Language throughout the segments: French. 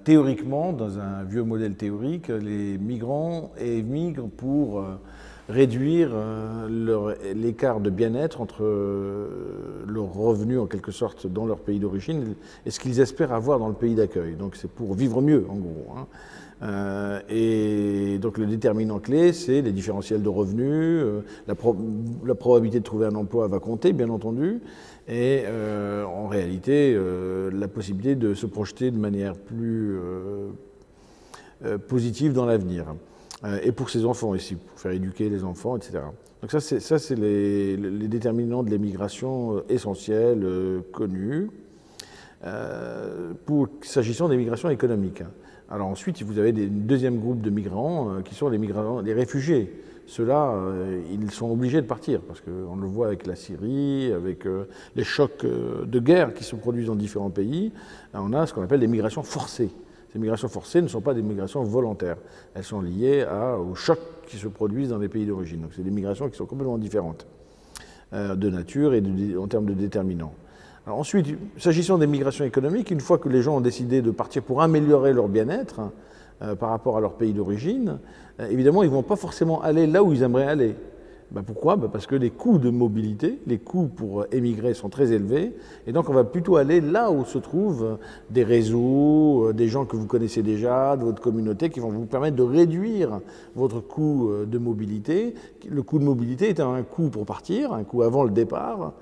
théoriquement, dans un vieux modèle théorique, les migrants émigrent pour réduire l'écart de bien-être entre leurs revenus, en quelque sorte, dans leur pays d'origine et ce qu'ils espèrent avoir dans le pays d'accueil. Donc c'est pour vivre mieux, en gros. Et donc le déterminant clé, c'est les différentiels de revenus, la probabilité de trouver un emploi va compter, bien entendu, et en réalité, la possibilité de se projeter de manière plus positive dans l'avenir. Et pour ses enfants aussi, pour faire éduquer les enfants, etc. Donc ça, c'est les déterminants de l'immigration essentiels, connus, s'agissant des migrations économiques. Alors ensuite, vous avez un deuxième groupe de migrants qui sont les migrants, les réfugiés. Ceux-là, ils sont obligés de partir, parce qu'on le voit avec la Syrie, avec les chocs de guerre qui se produisent dans différents pays. On a ce qu'on appelle des migrations forcées. Ces migrations forcées ne sont pas des migrations volontaires. Elles sont liées aux chocs qui se produisent dans les pays d'origine. Donc c'est des migrations qui sont complètement différentes de nature et en termes de déterminants. Alors ensuite, s'agissant des migrations économiques, une fois que les gens ont décidé de partir pour améliorer leur bien-être par rapport à leur pays d'origine, évidemment, ils ne vont pas forcément aller là où ils aimeraient aller. Pourquoi ? Parce que les coûts de mobilité, les coûts pour émigrer sont très élevés, et donc on va plutôt aller là où se trouvent des réseaux, des gens que vous connaissez déjà, de votre communauté, qui vont vous permettre de réduire votre coût de mobilité. Le coût de mobilité étant un coût pour partir, un coût avant le départ,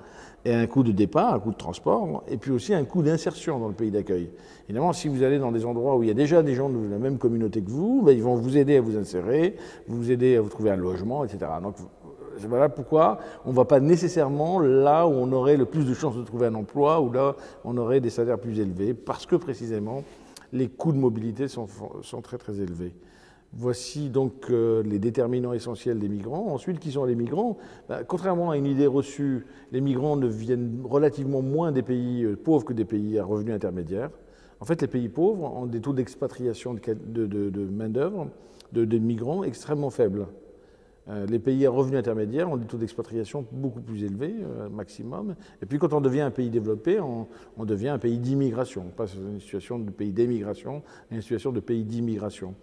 et un coût de départ, un coût de transport, et puis aussi un coût d'insertion dans le pays d'accueil. Évidemment, si vous allez dans des endroits où il y a déjà des gens de la même communauté que vous, ils vont vous aider à vous insérer, vous aider à vous trouver un logement, etc. Donc, voilà pourquoi on ne va pas nécessairement là où on aurait le plus de chances de trouver un emploi, ou là où on aurait des salaires plus élevés, parce que précisément les coûts de mobilité sont très très élevés. Voici donc les déterminants essentiels des migrants. Ensuite, qui sont les migrants ? Contrairement à une idée reçue, les migrants ne viennent relativement moins des pays pauvres que des pays à revenus intermédiaires. En fait, les pays pauvres ont des taux d'expatriation de main-d'œuvre, de migrants extrêmement faibles. Les pays à revenus intermédiaires ont des taux d'expatriation beaucoup plus élevés, maximum. Et puis quand on devient un pays développé, on devient un pays d'immigration. On passe d'une situation de pays d'émigration à une situation de pays d'immigration.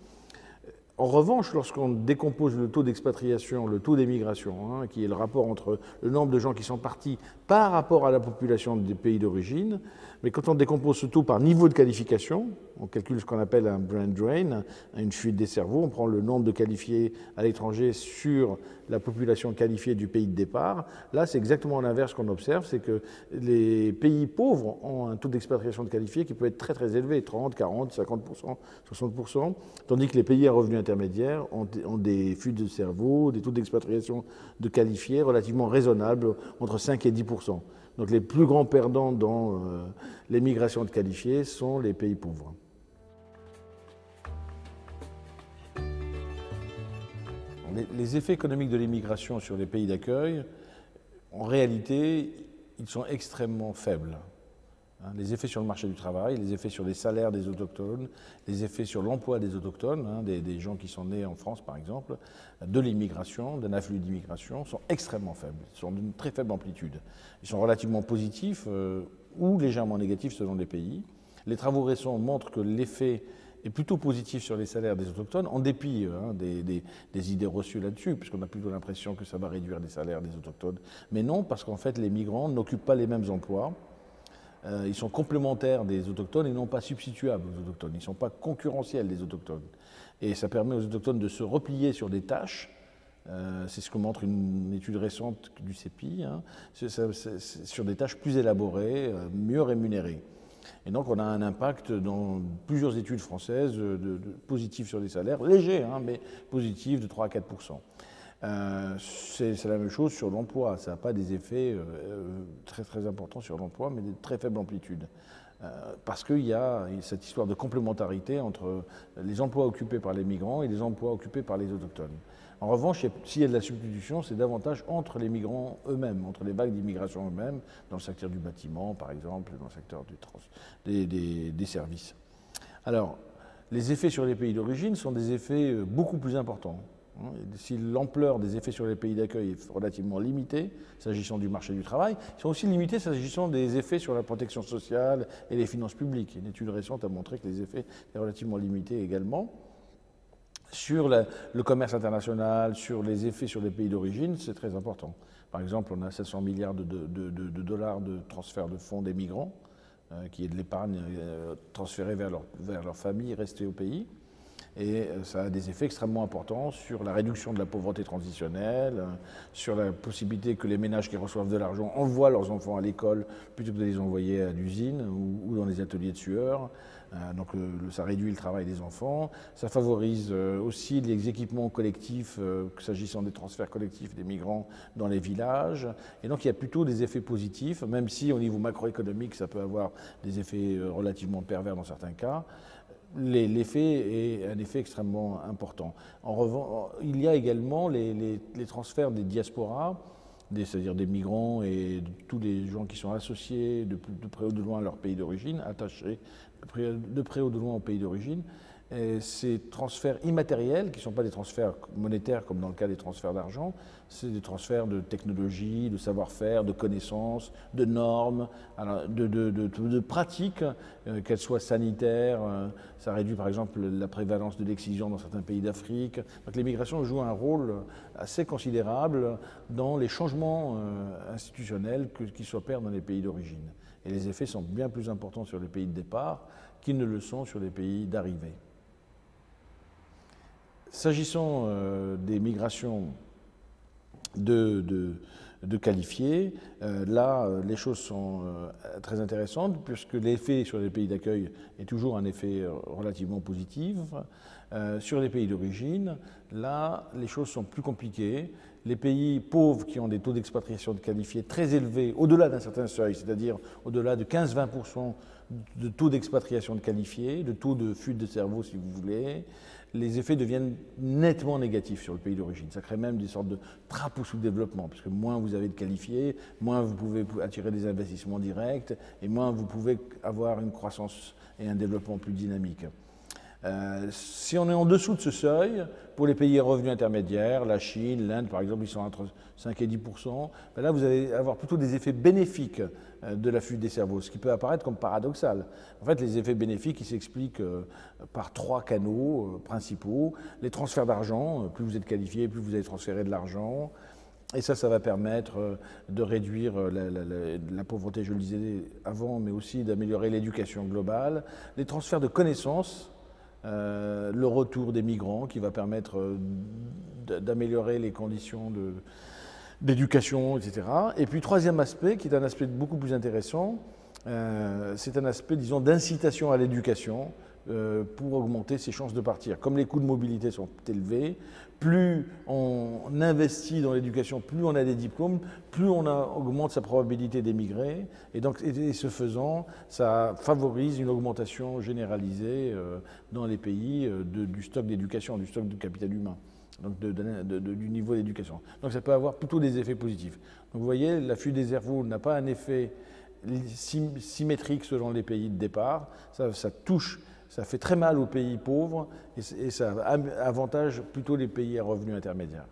En revanche, lorsqu'on décompose le taux d'expatriation, le taux d'émigration, qui est le rapport entre le nombre de gens qui sont partis par rapport à la population des pays d'origine, mais quand on décompose ce taux par niveau de qualification, on calcule ce qu'on appelle un brain drain, une fuite des cerveaux, on prend le nombre de qualifiés à l'étranger sur la population qualifiée du pays de départ. Là, c'est exactement l'inverse qu'on observe, c'est que les pays pauvres ont un taux d'expatriation de qualifiés qui peut être très très élevé, 30, 40, 50%, 60%, tandis que les pays à revenus intermédiaires ont des fuites de cerveau, des taux d'expatriation de qualifiés relativement raisonnables, entre 5 et 10%. Donc les plus grands perdants dans l'émigration de qualifiés sont les pays pauvres. Les effets économiques de l'immigration sur les pays d'accueil, en réalité, ils sont extrêmement faibles. Les effets sur le marché du travail, les effets sur les salaires des autochtones, les effets sur l'emploi des autochtones, des gens qui sont nés en France par exemple, de l'immigration, d'un afflux d'immigration, sont extrêmement faibles, ils sont d'une très faible amplitude. Ils sont relativement positifs ou légèrement négatifs selon les pays. Les travaux récents montrent que l'effet est plutôt positif sur les salaires des autochtones, en dépit des idées reçues là-dessus, puisqu'on a plutôt l'impression que ça va réduire les salaires des autochtones. Mais non, parce qu'en fait les migrants n'occupent pas les mêmes emplois. Ils sont complémentaires des autochtones et non pas substituables aux autochtones. Ils ne sont pas concurrentiels des autochtones. Et ça permet aux autochtones de se replier sur des tâches. C'est ce que montre une étude récente du CEPI, sur des tâches plus élaborées, mieux rémunérées. Et donc on a un impact dans plusieurs études françaises positif sur les salaires, léger, mais positif de 3 à 4%. C'est la même chose sur l'emploi, ça n'a pas des effets très très importants sur l'emploi, mais de très faible amplitude. Parce qu'il y a cette histoire de complémentarité entre les emplois occupés par les migrants et les emplois occupés par les autochtones. En revanche, s'il y a de la substitution, c'est davantage entre les migrants eux-mêmes, entre les vagues d'immigration eux-mêmes, dans le secteur du bâtiment par exemple, dans le secteur des services. Alors, les effets sur les pays d'origine sont des effets beaucoup plus importants. Si l'ampleur des effets sur les pays d'accueil est relativement limitée, s'agissant du marché du travail, ils sont aussi limités s'agissant des effets sur la protection sociale et les finances publiques. Une étude récente a montré que les effets étaient relativement limités également. Sur le commerce international, sur les effets sur les pays d'origine, c'est très important. Par exemple, on a 700 milliards de dollars de transfert de fonds des migrants, qui est de l'épargne transférée vers leur famille, restée au pays. Et ça a des effets extrêmement importants sur la réduction de la pauvreté transitionnelle, sur la possibilité que les ménages qui reçoivent de l'argent envoient leurs enfants à l'école plutôt que de les envoyer à l'usine ou dans les ateliers de sueur. Donc ça réduit le travail des enfants. Ça favorise aussi les équipements collectifs, s'agissant des transferts collectifs des migrants dans les villages. Et donc il y a plutôt des effets positifs, même si au niveau macroéconomique ça peut avoir des effets relativement pervers dans certains cas. L'effet est un effet extrêmement important. En revanche, il y a également les transferts des diasporas, c'est-à-dire des migrants et de tous les gens qui sont associés de près ou de loin à leur pays d'origine, attachés de près ou de loin au pays d'origine. Ces transferts immatériels, qui ne sont pas des transferts monétaires comme dans le cas des transferts d'argent, c'est des transferts de technologie, de savoir-faire, de connaissances, de normes, de pratiques, qu'elles soient sanitaires. Ça réduit par exemple la prévalence de l'excision dans certains pays d'Afrique. Donc les migrations jouent un rôle assez considérable dans les changements institutionnels qui s'opèrent dans les pays d'origine. Et les effets sont bien plus importants sur les pays de départ qu'ils ne le sont sur les pays d'arrivée. S'agissant des migrations de qualifiés, là, les choses sont très intéressantes puisque l'effet sur les pays d'accueil est toujours un effet relativement positif. Sur les pays d'origine, là, les choses sont plus compliquées. Les pays pauvres qui ont des taux d'expatriation de qualifiés très élevés, au-delà d'un certain seuil, c'est-à-dire au-delà de 15-20% de taux d'expatriation de qualifiés, de taux de fuite de cerveau si vous voulez, les effets deviennent nettement négatifs sur le pays d'origine. Ça crée même des sortes de trappes au sous-développement, puisque moins vous avez de qualifiés, moins vous pouvez attirer des investissements directs, et moins vous pouvez avoir une croissance et un développement plus dynamique. Si on est en dessous de ce seuil, pour les pays à revenus intermédiaires, la Chine, l'Inde par exemple, ils sont entre 5 et 10%, ben là vous allez avoir plutôt des effets bénéfiques de la fuite des cerveaux, ce qui peut apparaître comme paradoxal. En fait, les effets bénéfiques ils s'expliquent par 3 canaux principaux. Les transferts d'argent, plus vous êtes qualifié, plus vous allez transférer de l'argent. Et ça va permettre de réduire la pauvreté, je le disais avant, mais aussi d'améliorer l'éducation globale. Les transferts de connaissances, le retour des migrants qui va permettre d'améliorer les conditions d'éducation, etc. Et puis troisième aspect, qui est un aspect beaucoup plus intéressant, c'est un aspect, disons, d'incitation à l'éducation pour augmenter ses chances de partir. Comme les coûts de mobilité sont élevés, plus on investit dans l'éducation, plus on a des diplômes, plus on augmente sa probabilité d'émigrer. Et donc, et ce faisant, ça favorise une augmentation généralisée dans les pays du stock d'éducation, du stock de capital humain, donc du niveau d'éducation. Donc ça peut avoir plutôt des effets positifs. Donc vous voyez, la fuite des cerveaux n'a pas un effet symétrique selon les pays de départ, ça touche. Ça fait très mal aux pays pauvres et ça avantage plutôt les pays à revenus intermédiaires.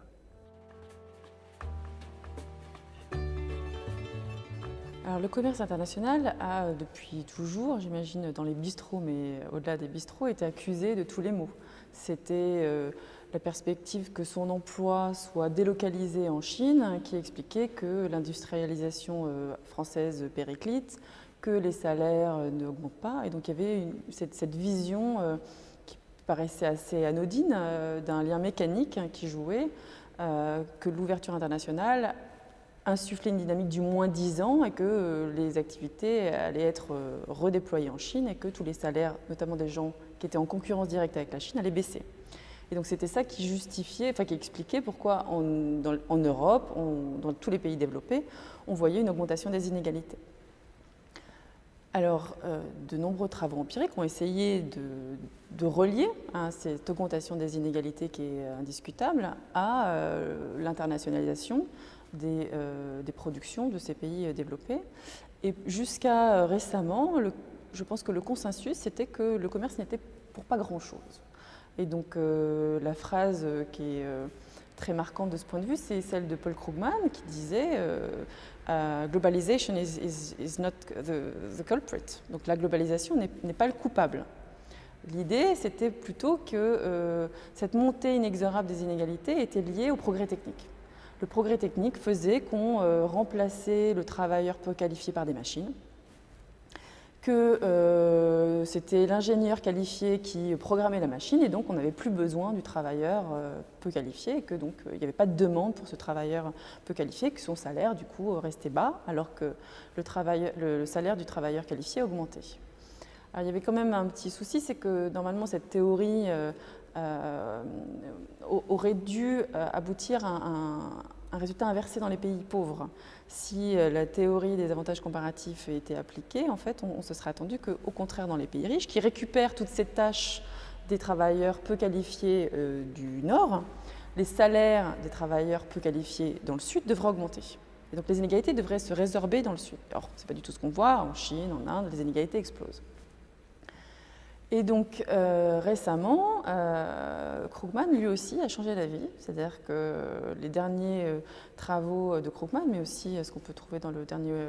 Alors, le commerce international a depuis toujours, j'imagine dans les bistrots, mais au-delà des bistrots, été accusé de tous les maux. C'était la perspective que son emploi soit délocalisé en Chine qui expliquait que l'industrialisation française périclite, que les salaires n'augmentent pas. Et donc il y avait cette vision qui paraissait assez anodine d'un lien mécanique qui jouait, que l'ouverture internationale insufflait une dynamique du moins 10 ans et que les activités allaient être redéployées en Chine et que tous les salaires, notamment des gens qui étaient en concurrence directe avec la Chine, allaient baisser. Et donc c'était ça qui justifiait, enfin qui expliquait pourquoi en Europe, dans tous les pays développés, on voyait une augmentation des inégalités. Alors, de nombreux travaux empiriques ont essayé de relier cette augmentation des inégalités qui est indiscutable à l'internationalisation des productions de ces pays développés. Et jusqu'à récemment, je pense que le consensus, c'était que le commerce n'était pour pas grand-chose. Et donc, la phrase qui est très marquante de ce point de vue, c'est celle de Paul Krugman qui disait globalization is not the culprit. Donc la globalisation n'est pas le coupable. L'idée, c'était plutôt que cette montée inexorable des inégalités était liée au progrès technique. Le progrès technique faisait qu'on remplaçait le travailleur peu qualifié par des machines, que c'était l'ingénieur qualifié qui programmait la machine et donc on n'avait plus besoin du travailleur peu qualifié et que donc il n'y avait pas de demande pour ce travailleur peu qualifié, que son salaire du coup restait bas alors que le salaire du travailleur qualifié augmentait. Alors, il y avait quand même un petit souci, c'est que normalement cette théorie aurait dû aboutir à un résultat inversé dans les pays pauvres. Si la théorie des avantages comparatifs était appliquée, en fait, on se serait attendu qu'au contraire dans les pays riches, qui récupèrent toutes ces tâches des travailleurs peu qualifiés du Nord, les salaires des travailleurs peu qualifiés dans le Sud devraient augmenter. Et donc les inégalités devraient se résorber dans le Sud. Alors, ce n'est pas du tout ce qu'on voit en Chine, en Inde, les inégalités explosent. Et donc récemment, Krugman lui aussi a changé d'avis, c'est-à-dire que les derniers travaux de Krugman, mais aussi ce qu'on peut trouver dans le dernier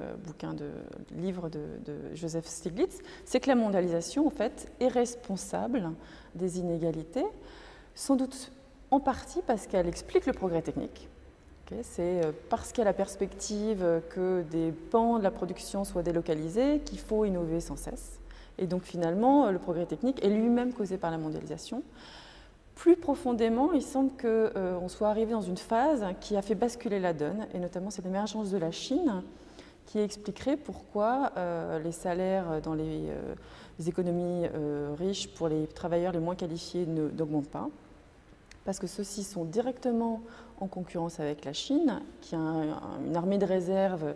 livre de Joseph Stiglitz, c'est que la mondialisation en fait est responsable des inégalités, sans doute en partie parce qu'elle explique le progrès technique. C'est parce qu'il y a la perspective que des pans de la production soient délocalisés qu'il faut innover sans cesse. Et donc finalement, le progrès technique est lui-même causé par la mondialisation. Plus profondément, il semble qu'on soit arrivé dans une phase qui a fait basculer la donne, et notamment c'est l'émergence de la Chine qui expliquerait pourquoi les salaires dans les économies riches pour les travailleurs les moins qualifiés n'augmentent pas. Parce que ceux-ci sont directement en concurrence avec la Chine, qui a une armée de réserve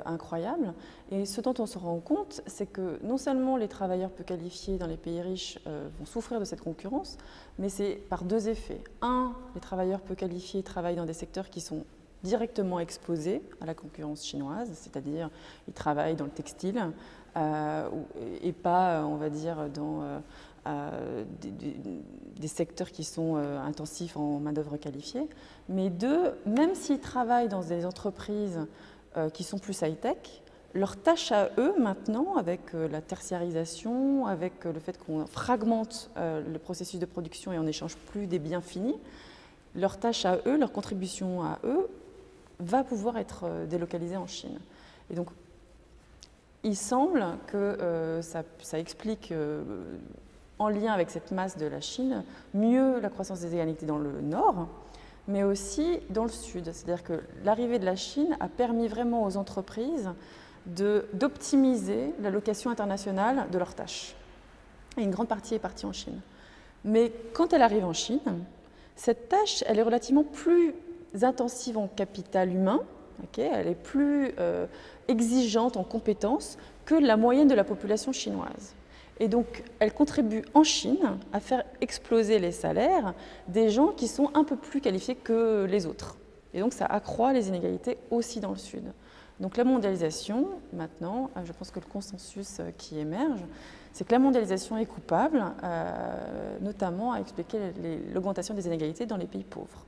incroyable. Et ce dont on se rend compte, c'est que non seulement les travailleurs peu qualifiés dans les pays riches vont souffrir de cette concurrence, mais c'est par deux effets. Un, les travailleurs peu qualifiés travaillent dans des secteurs qui sont directement exposés à la concurrence chinoise, c'est-à-dire ils travaillent dans le textile et pas, on va dire, dans des secteurs qui sont intensifs en main-d'œuvre qualifiée. Mais deux, même s'ils travaillent dans des entreprises qui sont plus high-tech, leur tâche à eux maintenant, avec la tertiarisation, avec le fait qu'on fragmente le processus de production et on n'échange plus des biens finis, leur tâche à eux, leur contribution à eux, va pouvoir être délocalisée en Chine. Et donc, il semble que ça explique, en lien avec cette masse de la Chine, mieux la croissance des inégalités dans le Nord, mais aussi dans le Sud. C'est-à-dire que l'arrivée de la Chine a permis vraiment aux entreprises d'optimiser l'allocation internationale de leurs tâches. Et une grande partie est partie en Chine. Mais quand elle arrive en Chine, cette tâche, elle est relativement plus intensive en capital humain, elle est plus exigeante en compétences que la moyenne de la population chinoise. Et donc, elle contribue en Chine à faire exploser les salaires des gens qui sont un peu plus qualifiés que les autres. Et donc, ça accroît les inégalités aussi dans le Sud. Donc, la mondialisation, maintenant, je pense que le consensus qui émerge, c'est que la mondialisation est coupable, notamment à expliquer l'augmentation des inégalités dans les pays pauvres.